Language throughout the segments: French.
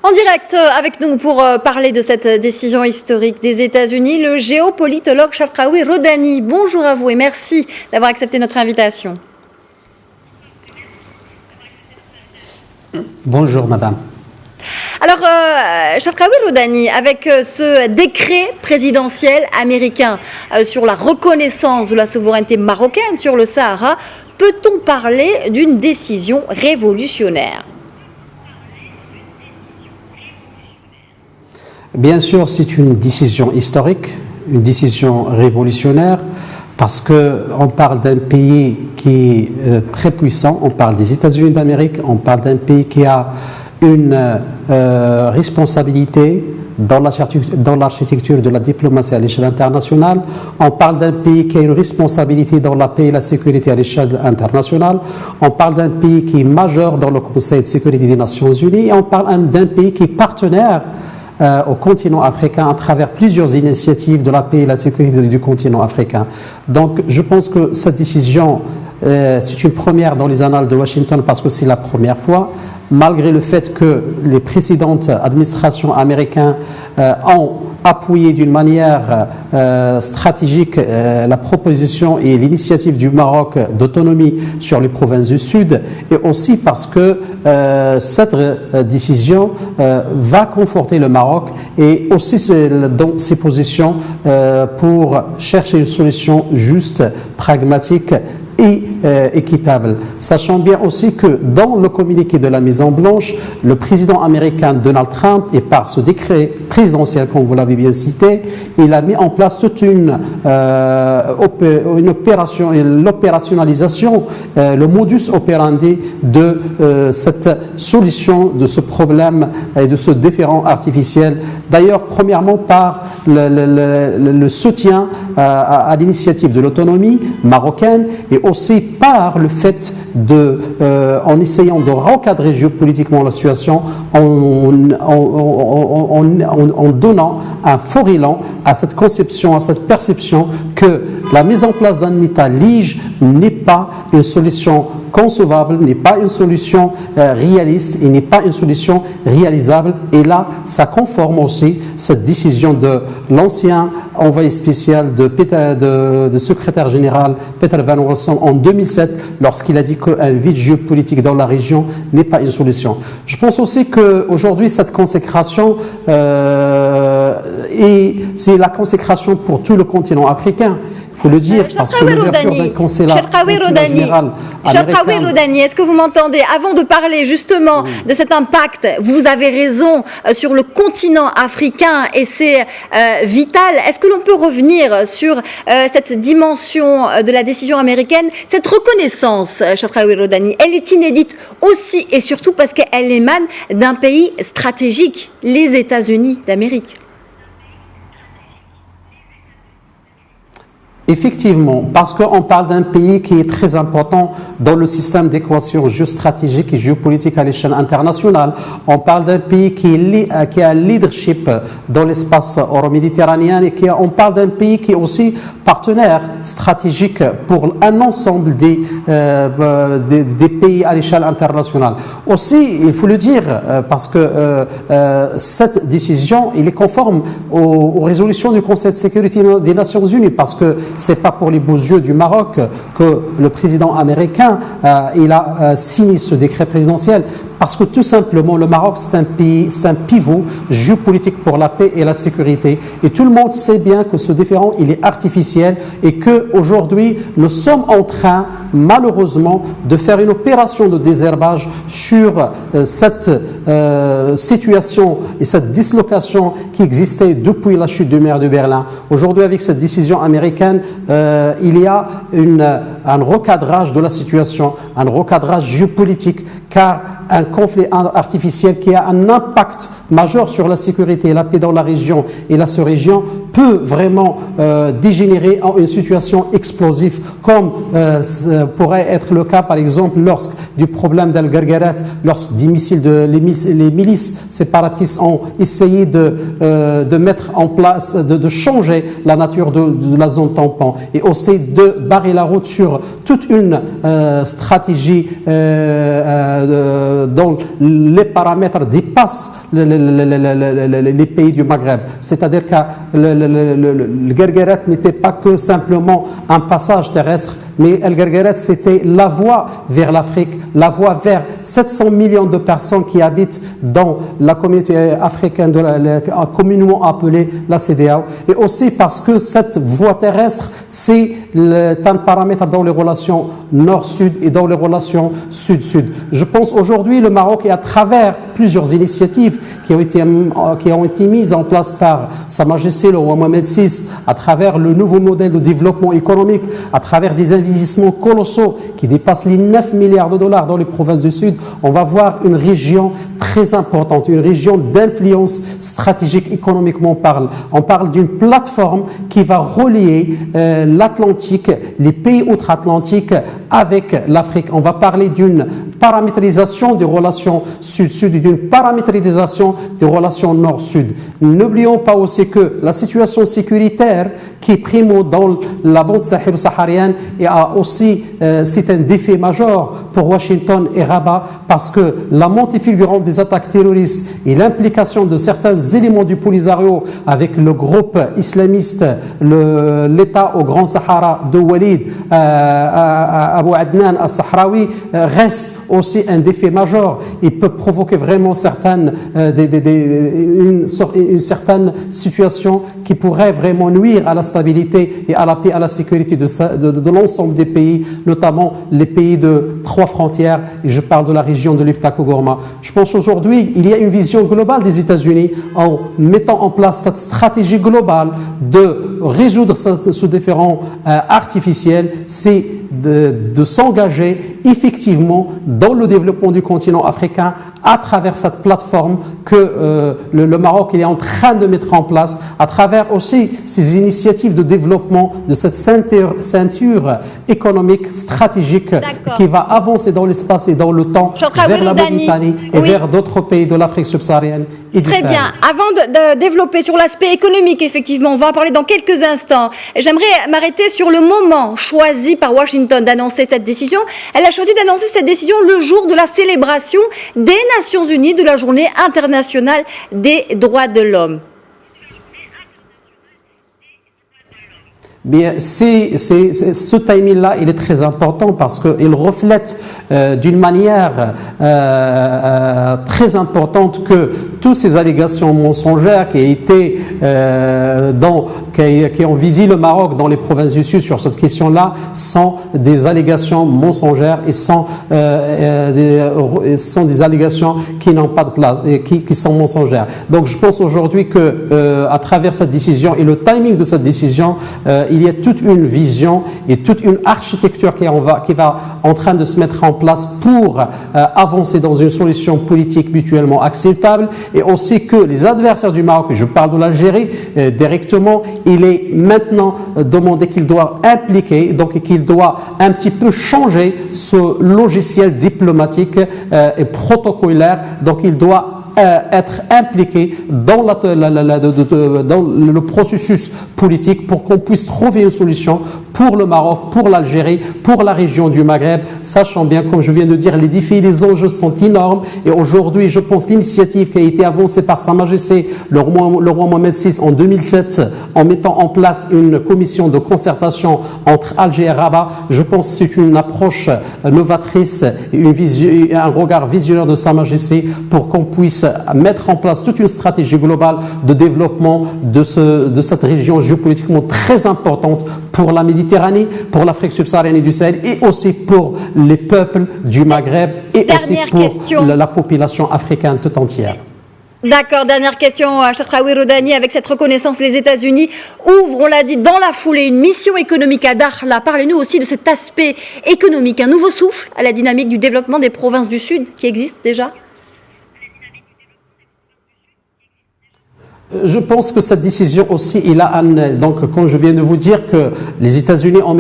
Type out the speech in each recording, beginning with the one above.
En direct avec nous pour parler de cette décision historique des États-Unis, le géopolitologue Sharqawi Rodani. Bonjour à vous et merci d'avoir accepté notre invitation. Bonjour madame. Alors, Sharqawi Rodani, avec ce décret présidentiel américain sur la reconnaissance de la souveraineté marocaine sur le Sahara, peut-on parler d'une décision révolutionnaire ? Bien sûr, c'est une décision historique, une décision révolutionnaire, parce qu'on parle d'un pays qui est très puissant, on parle des États-Unis d'Amérique, on parle d'un pays qui a une responsabilité dans l'architecture de la diplomatie à l'échelle internationale, on parle d'un pays qui a une responsabilité dans la paix et la sécurité à l'échelle internationale, on parle d'un pays qui est majeur dans le Conseil de sécurité des Nations Unies, et on parle d'un pays qui est partenaire au continent africain à travers plusieurs initiatives de la paix et la sécurité du continent africain. Donc je pense que cette décision, c'est une première dans les annales de Washington parce que c'est la première fois, malgré le fait que les précédentes administrations américaines ont appuyé d'une manière stratégique la proposition et l'initiative du Maroc d'autonomie sur les provinces du Sud, et aussi parce que cette décision va conforter le Maroc et aussi dans ses positions pour chercher une solution juste, pragmatique et équitable. Sachant bien aussi que dans le communiqué de la Maison Blanche, le président américain Donald Trump, et par ce décret présidentiel, comme vous l'avez bien cité, il a mis en place toute une opération, l'opérationnalisation, le modus operandi de cette solution, de ce problème et de ce déférent artificiel. D'ailleurs, premièrement par le soutien à l'initiative de l'autonomie marocaine, et aussi par le fait en essayant de recadrer géopolitiquement la situation, en donnant un fort élan à cette conception, à cette perception que la mise en place d'un État lige n'est pas une solution concevable, n'est pas une solution réaliste et n'est pas une solution réalisable. Et là, ça conforme aussi cette décision de l'ancien envoyé spécial de secrétaire général Peter Van Rossum en 2007, lorsqu'il a dit qu'un vide géopolitique dans la région n'est pas une solution. Je pense aussi qu'aujourd'hui, cette consécration, c'est la consécration pour tout le continent africain. Il faut le dire, parce que l'ouverture d'un consulat général Sharqawi Rodani, est-ce que vous m'entendez? Avant de parler justement de cet impact, vous avez raison, sur le continent africain, et c'est vital. Est-ce que l'on peut revenir sur cette dimension de la décision américaine, cette reconnaissance, Sharqawi Rodani? Elle est inédite aussi et surtout parce qu'elle émane d'un pays stratégique, les États-Unis d'Amérique. Effectivement, parce qu'on parle d'un pays qui est très important dans le système d'équation géostratégique et géopolitique à l'échelle internationale. On parle d'un pays qui a un leadership dans l'espace euro-méditerranéen, et on parle d'un pays qui est aussi partenaire stratégique pour un ensemble des pays à l'échelle internationale. Aussi, il faut le dire, parce que cette décision, il est conforme aux résolutions du Conseil de sécurité des Nations Unies, parce que c'est pas pour les beaux yeux du Maroc que le président américain il a signé ce décret présidentiel, parce que tout simplement le Maroc c'est un pays, c'est un pivot géopolitique pour la paix et la sécurité, et tout le monde sait bien que ce différend il est artificiel, et que aujourd'hui nous sommes en train malheureusement de faire une opération de désherbage sur cette situation et cette dislocation qui existait depuis la chute du mur de Berlin. Aujourd'hui, avec cette décision américaine, il y a un recadrage de la situation, un recadrage géopolitique, car un conflit artificiel qui a un impact majeur sur la sécurité et la paix dans la région et la sous-région peut vraiment dégénérer en une situation explosive, comme pourrait être le cas par exemple du problème d'Al-Gargarat, lorsque les milices séparatistes ont essayé de mettre en place, de changer la nature de la zone tampon, et aussi de barrer la route sur toute une stratégie dont les paramètres dépassent les pays du Maghreb. C'est-à-dire que le Guergueret n'était pas que simplement un passage terrestre, mais El Guergueret, c'était la voie vers l'Afrique, la voie vers 700 millions de personnes qui habitent dans la communauté africaine, communément appelée la CEDEAO. Et aussi parce que cette voie terrestre, c'est un paramètre dans les relations nord-sud et dans les relations sud-sud. Je pense aujourd'hui le Maroc, et à travers plusieurs initiatives qui ont été mises en place par Sa Majesté le roi Mohamed VI, à travers le nouveau modèle de développement économique, à travers des investissements colossaux qui dépassent les 9 milliards de dollars dans les provinces du Sud, on va voir une région très importante, une région d'influence stratégique économiquement parle. On parle d'une plateforme qui va relier l'Atlantique, les pays outre-Atlantiques avec l'Afrique. On va parler d'une paramétrisation des relations sud-sud et d'une paramétrisation des relations nord-sud. N'oublions pas aussi que la situation sécuritaire qui prime dans la bande saharo-saharienne c'est un défi majeur pour Washington et Rabat, parce que la montée fulgurante des attaques terroristes et l'implication de certains éléments du Polisario avec le groupe islamiste, l'État au Grand Sahara de Walid, Abu Adnan al-Sahraoui, reste aussi un défi majeur. Il peut provoquer vraiment une certaine situation qui pourrait vraiment nuire à la stabilité et à la paix, à la sécurité de l'ensemble des pays, notamment les pays de 3 frontières, et je parle de la région de l'Iptako-Gourma. Je pense qu'aujourd'hui, il y a une vision globale des États-Unis en mettant en place cette stratégie globale de résoudre ce différend artificiel, c'est de s'engager effectivement dans le développement du continent africain à travers cette plateforme que le Maroc est en train de mettre en place, à travers aussi ces initiatives de développement de cette ceinture économique stratégique qui va avancer dans l'espace et dans le temps vers la Mauritanie et vers d'autres pays de l'Afrique subsaharienne et du Sahel. Très bien. Avant de développer sur l'aspect économique, effectivement, on va en parler dans quelques instants. J'aimerais m'arrêter sur le moment choisi par Washington d'annoncer cette décision. Elle a choisi d'annoncer cette décision le jour de la célébration des Nations Unies de la Journée internationale des droits de l'homme. Bien, ce timing-là, il est très important parce qu'il reflète d'une manière très importante que toutes ces allégations mensongères qui ont visé le Maroc dans les provinces du Sud sur cette question-là sont des allégations mensongères et sont des allégations qui n'ont pas de place, qui sont mensongères. Donc je pense aujourd'hui que à travers cette décision et le timing de cette décision, il y a toute une vision et toute une architecture qui va en train de se mettre en place pour avancer dans une solution politique mutuellement acceptable, et aussi que les adversaires du Maroc, je parle de l'Algérie directement, il est maintenant demandé qu'il doit impliquer, donc qu'il doit un petit peu changer ce logiciel diplomatique et protocolaire, donc il doit être impliqué dans le processus politique pour qu'on puisse trouver une solution pour le Maroc, pour l'Algérie, pour la région du Maghreb, sachant bien, comme je viens de dire, les défis et les enjeux sont énormes. Et aujourd'hui, je pense l'initiative qui a été avancée par Sa Majesté le roi Mohamed VI en 2007, en mettant en place une commission de concertation entre Alger et Rabat, je pense que c'est une approche novatrice et un regard visionnaire de Sa Majesté pour qu'on puisse mettre en place toute une stratégie globale de développement de cette région géopolitiquement très importante pour la Méditerranée, pour l'Afrique subsaharienne et du Sahel, et aussi pour les peuples du Maghreb et aussi pour la population africaine tout entière. D'accord, dernière question, Chatraoui Rodani. Avec cette reconnaissance, les États-Unis ouvrent, on l'a dit, dans la foulée, une mission économique à Dakhla. Parlez-nous aussi de cet aspect économique, un nouveau souffle à la dynamique du développement des provinces du Sud qui existe déjà. Je pense que cette décision aussi, donc comme je viens de vous dire que les États-Unis en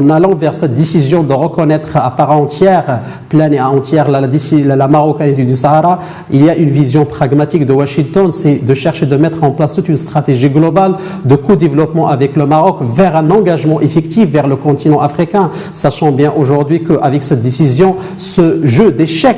allant vers cette décision de reconnaître à part entière, pleine et entière la Marocanité du Sahara, il y a une vision pragmatique de Washington, c'est de chercher de mettre en place toute une stratégie globale de co-développement avec le Maroc vers un engagement effectif vers le continent africain, sachant bien aujourd'hui qu'avec cette décision, ce jeu d'échecs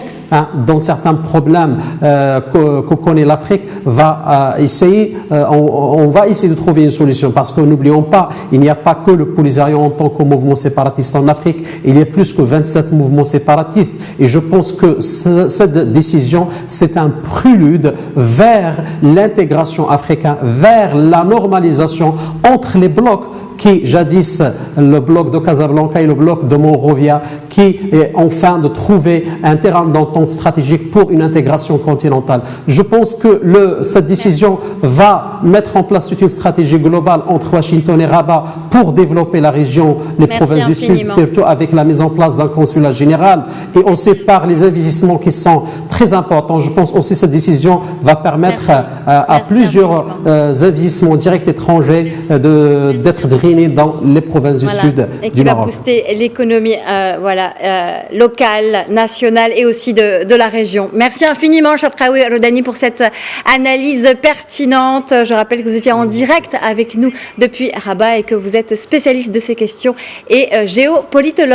dans certains problèmes que connaît l'Afrique va essayer, on va essayer de trouver une solution parce que n'oublions pas, il n'y a pas que le Polisario en tant que mouvement séparatiste en Afrique, il y a plus que 27 mouvements séparatistes et je pense que cette décision c'est un prélude vers l'intégration africaine, vers la normalisation entre les blocs qui jadis le bloc de Casablanca et le bloc de Monrovia, qui est enfin de trouver un terrain d'entente stratégique pour une intégration continentale. Je pense que cette décision va mettre en place toute une stratégie globale entre Washington et Rabat pour développer la région, les provinces du Sud, surtout avec la mise en place d'un consulat général. Et on sait par les investissements qui sont très importants. Je pense aussi que cette décision va permettre à plusieurs investissements directs étrangers d'être drainés dans les provinces du Sud et qui du va Maroc. booster l'économie locale, nationale et aussi de la région. Merci infiniment, Chatraoui Rodani, pour cette analyse pertinente. Je rappelle que vous étiez en direct avec nous depuis Rabat et que vous êtes spécialiste de ces questions et géopolitologue.